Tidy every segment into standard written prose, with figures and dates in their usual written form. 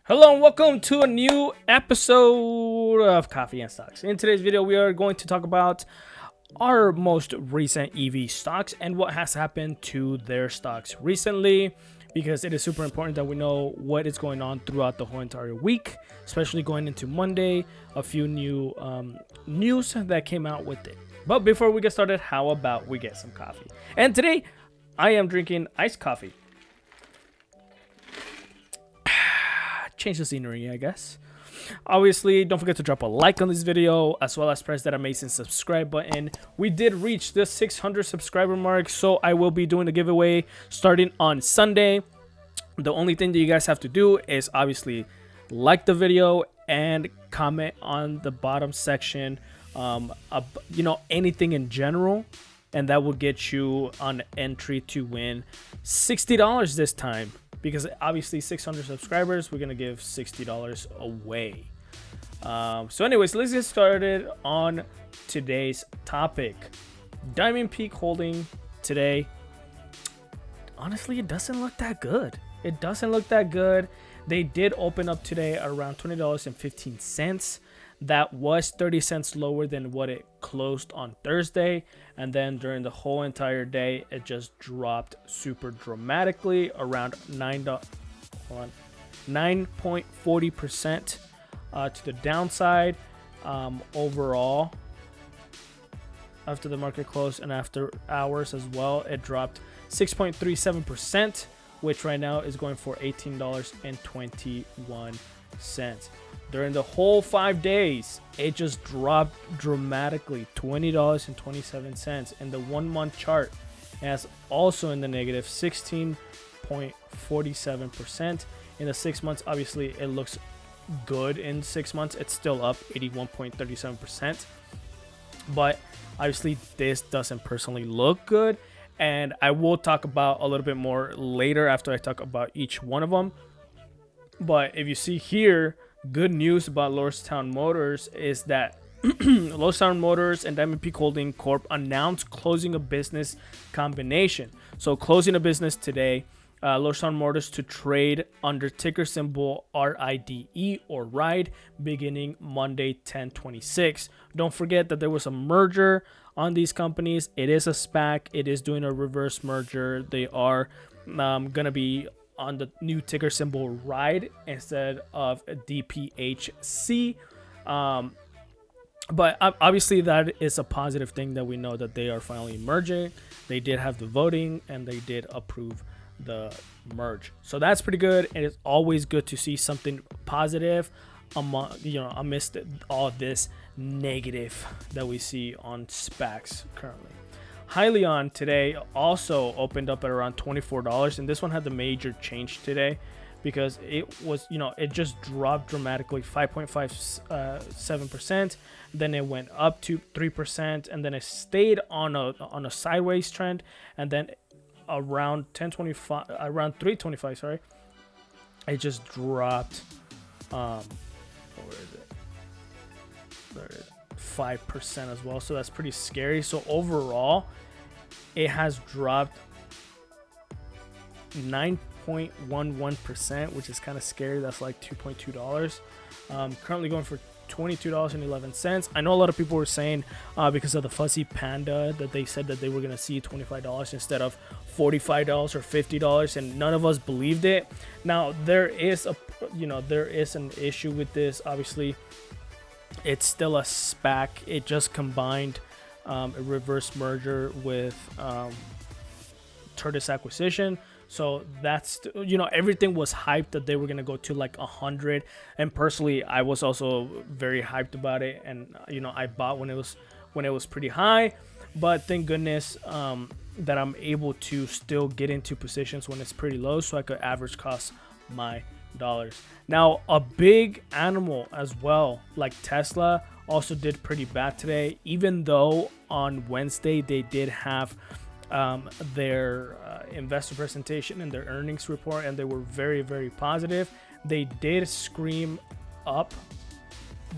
Hello and welcome to a new episode of Coffee and Stocks. In today's video, we are going to talk about our most recent EV stocks and what has happened to their stocks recently, because it is super important that we know what is going on throughout the whole entire week, especially going into Monday, a few new news that came out with it. But before we get started, how about we get some coffee? And today, I am drinking iced coffee. Change the scenery, I guess. Obviously, don't forget to drop a like on this video, as well as press that amazing subscribe button. We did reach the 600 subscriber mark, so I will be doing a giveaway starting on Sunday. The only thing that you guys have to do is obviously like the video and comment on the bottom section, anything in general, and that will get you an entry to win $60 this time. Because obviously 600 subscribers, we're going to give $60 away. So anyways, let's get started on today's topic. Diamond Peak Holding today. Honestly, it doesn't look that good. It doesn't look that good. They did open up today at around $20.15. That was 30 cents lower than what it closed on Thursday. And then during the whole entire day, it just dropped super dramatically, around 9.40% to the downside. Overall, after the market closed and after hours as well, it dropped 6.37%, which right now is going for $18.21. During the whole 5 days, it just dropped dramatically, $20.27. And the 1 month chart is also in the negative, 16.47%. In the 6 months, obviously it looks good. In 6 months, it's still up 81.37%. But obviously this doesn't personally look good, and I will talk about a little bit more later after I talk about each one of them. But if you see here, good news about Lordstown Motors is that Lordstown Motors and Diamond Peak Holding Corp announced closing a business combination. So closing a business today, Lordstown Motors to trade under ticker symbol RIDE or RIDE beginning Monday 10/26. Don't forget that there was a merger on these companies. It is a SPAC. It is doing a reverse merger. They are going to be on the new ticker symbol RIDE instead of DPHC. But obviously that is a positive thing that we know that they are finally merging. They did have the voting and they did approve the merge. So that's pretty good. And it's always good to see something positive amidst all this negative that we see on SPACs currently. Hyliion today also opened up at around $24, and this one had the major change today because it was, it just dropped dramatically, 5.57%. Then it went up to 3%, and then it stayed on a sideways trend, and then around 325, sorry, it just dropped. Where is it? There it is. 5% as well, so that's pretty scary. So overall it has dropped 9.11%, which is kind of scary. That's like $2.2. Currently going for $22.11. I know a lot of people were saying because of the fuzzy panda that they said that they were going to see $25 instead of $45 or $50, and none of us believed it. Now there is an issue with this. Obviously it's still a SPAC. It just combined a reverse merger with Turtis Acquisition. So that's, everything was hyped that they were going to go to like 100. And personally, I was also very hyped about it. And, I bought when it was pretty high. But thank goodness that I'm able to still get into positions when it's pretty low, so I could average cost my dollars. Now, a big animal as well, like Tesla, also did pretty bad today, even though on Wednesday they did have their investor presentation and their earnings report, and they were very, very positive. They did scream up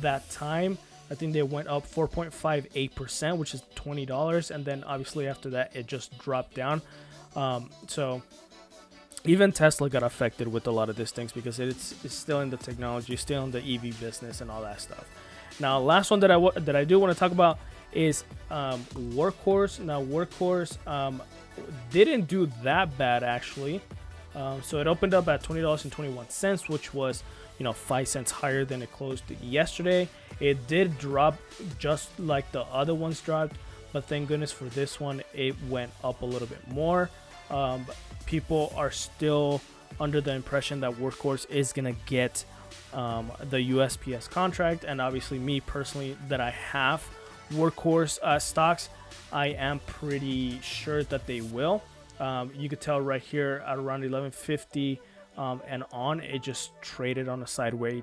that time. I think they went up 4.58%, which is $20, and then obviously after that it just dropped down. So Even Tesla got affected with a lot of these things because it's still in the technology, still in the EV business and all that stuff. Now, last one that I do want to talk about is Workhorse. Now, Workhorse didn't do that bad actually. So it opened up at $20.21, which was 5 cents higher than it closed yesterday. It did drop just like the other ones dropped, but thank goodness for this one, it went up a little bit more. People are still under the impression that Workhorse is gonna get the USPS contract, and obviously me personally, that I have Workhorse stocks, I am pretty sure that they will. You could tell right here at around 1150 and on, it just traded on a sideways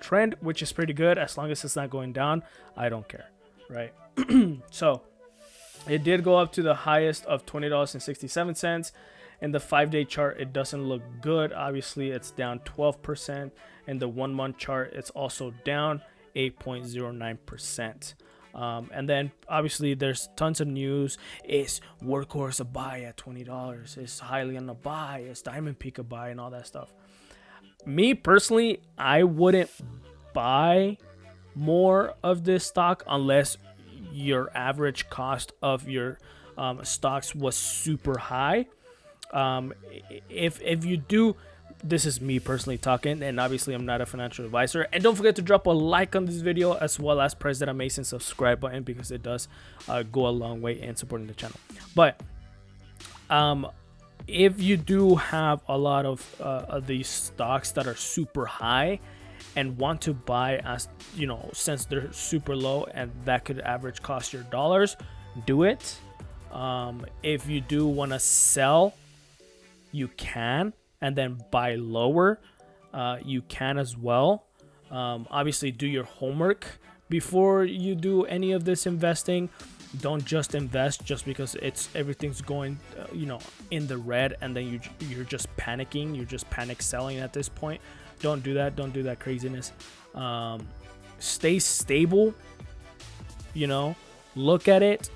trend, which is pretty good. As long as it's not going down, I don't care, right? So it did go up to the highest of $20.67. In the 5-day chart, it doesn't look good. Obviously, it's down 12%. In the 1-month chart, it's also down 8.09%. And then obviously there's tons of news. Is Workhorse a buy at $20? Is Hyliion a buy? Is Diamond Peak a buy? And all that stuff. Me personally, I wouldn't buy more of this stock unless your average cost of your stocks was super high. If you do, this is me personally talking, and obviously I'm not a financial advisor. And don't forget to drop a like on this video, as well as press that amazing subscribe button, because it does go a long way in supporting the channel. But if you do have a lot of these stocks that are super high and want to buy, as since they're super low and that could average cost your dollars, do it. If you do want to sell, you can, and then buy lower, you can as well. Obviously do your homework before you do any of this investing. Don't just invest just because everything's going in the red, and then you're just panicking, you're just panic selling at this point. Don't do that. Don't do that craziness. Stay stable, look at it.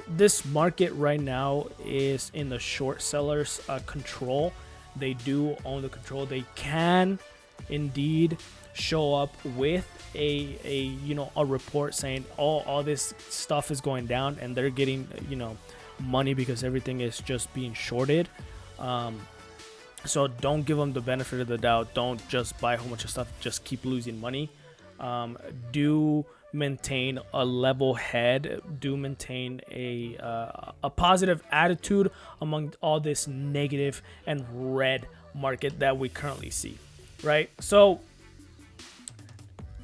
This market right now is in the short sellers control. They do own the control. They can indeed show up with a report saying all this stuff is going down, and they're getting money because everything is just being shorted. So don't give them the benefit of the doubt. Don't just buy a whole bunch of stuff, just keep losing money. Do maintain a level head, do maintain a positive attitude among all this negative and red market that we currently see, right? So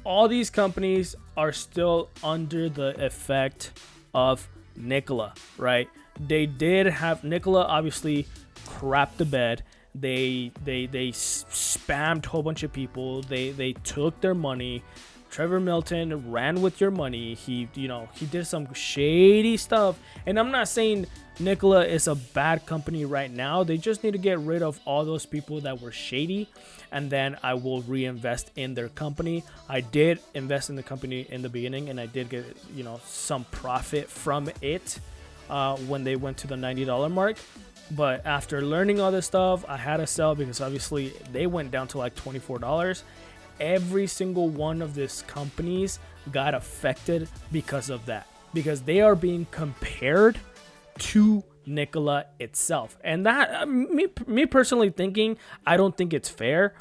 all these companies are still under the effect of Nikola, right? They did have Nikola obviously crapped the bed. They spammed a whole bunch of people. They took their money. Trevor Milton ran with your money. He did some shady stuff. And I'm not saying Nikola is a bad company right now. They just need to get rid of all those people that were shady, and then I will reinvest in their company. I did invest in the company in the beginning, and I did get some profit from it when they went to the $90 mark. But after learning all this stuff, I had to sell because obviously they went down to like $24. Every single one of these companies got affected because of that, because they are being compared to Nikola itself. And that me personally thinking, I don't think it's fair.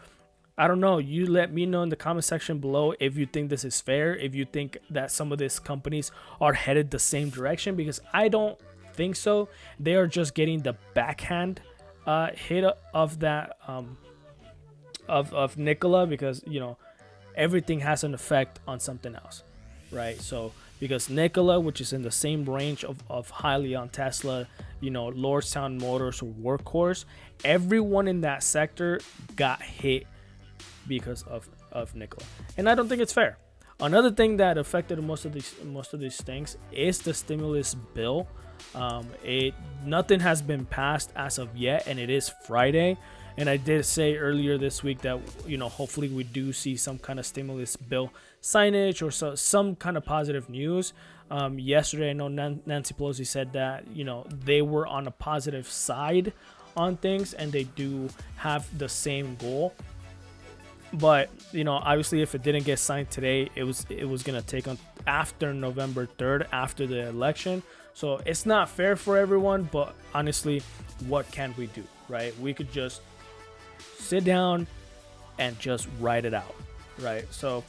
I don't know. You let me know in the comment section below if you think this is fair, if you think that some of these companies are headed the same direction, because I don't think so. They are just getting the backhand hit of that of Nikola, because everything has an effect on something else, right? So because Nikola, which is in the same range of Hyliion, Tesla, Lordstown Motors, or Workhorse, everyone in that sector got hit because of Nikola, and I don't think it's fair. Another thing that affected most of these things is the stimulus bill. Nothing has been passed as of yet, and it is Friday. And I did say earlier this week that hopefully we do see some kind of stimulus bill signage or some kind of positive news. Yesterday, I know Nancy Pelosi said that they were on a positive side on things and they do have the same goal. But you know, obviously, if it didn't get signed today, it was gonna take on after November 3rd, after the election. So it's not fair for everyone. But honestly, what can we do, right? We could just sit down and just write it out, right? So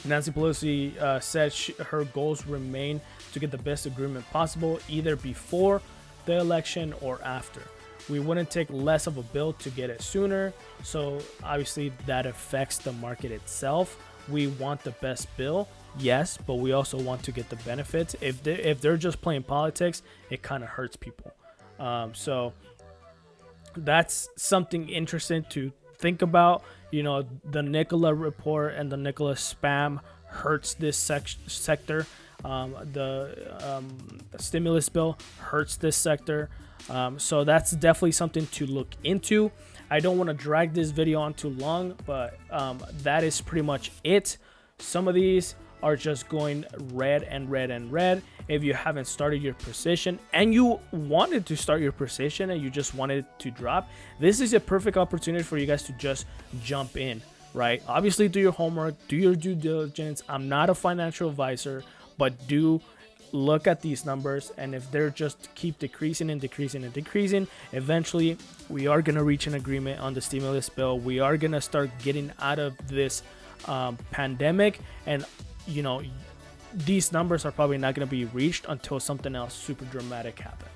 Nancy Pelosi said her goals remain to get the best agreement possible, either before the election or after. We wouldn't take less of a bill to get it sooner. So obviously that affects the market itself. We want the best bill, yes, but we also want to get the benefits. If they're just playing politics, it kind of hurts people. So that's something interesting to think about. You know, the Nicola report and the Nicola spam hurts this sector. The stimulus bill hurts this sector. So that's definitely something to look into. I don't want to drag this video on too long, but that is pretty much it. Some of these are just going red and red and red. If you haven't started your position and you wanted to start your position and you just wanted it to drop, this is a perfect opportunity for you guys to just jump in, right? Obviously, do your homework, do your due diligence. I'm not a financial advisor, but do look at these numbers, and if they're just keep decreasing and decreasing and decreasing, eventually we are going to reach an agreement on the stimulus bill. We are going to start getting out of this pandemic, and you know, these numbers are probably not going to be reached until something else super dramatic happens.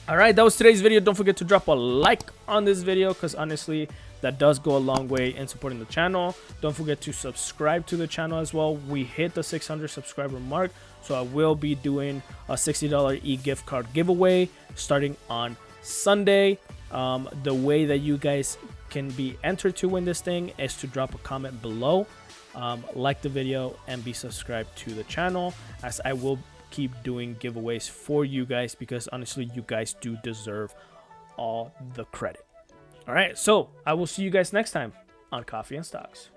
All right, that was today's video. Don't forget to drop a like on this video, because honestly, that does go a long way in supporting the channel. Don't forget to subscribe to the channel as well. We hit the 600 subscriber mark, so I will be doing a $60 e-gift card giveaway starting on Sunday. The way that you guys can be entered to win this thing is to drop a comment below, like the video, and be subscribed to the channel, as I will keep doing giveaways for you guys, because honestly, you guys do deserve all the credit. All right, so I will see you guys next time on Coffee and Stocks.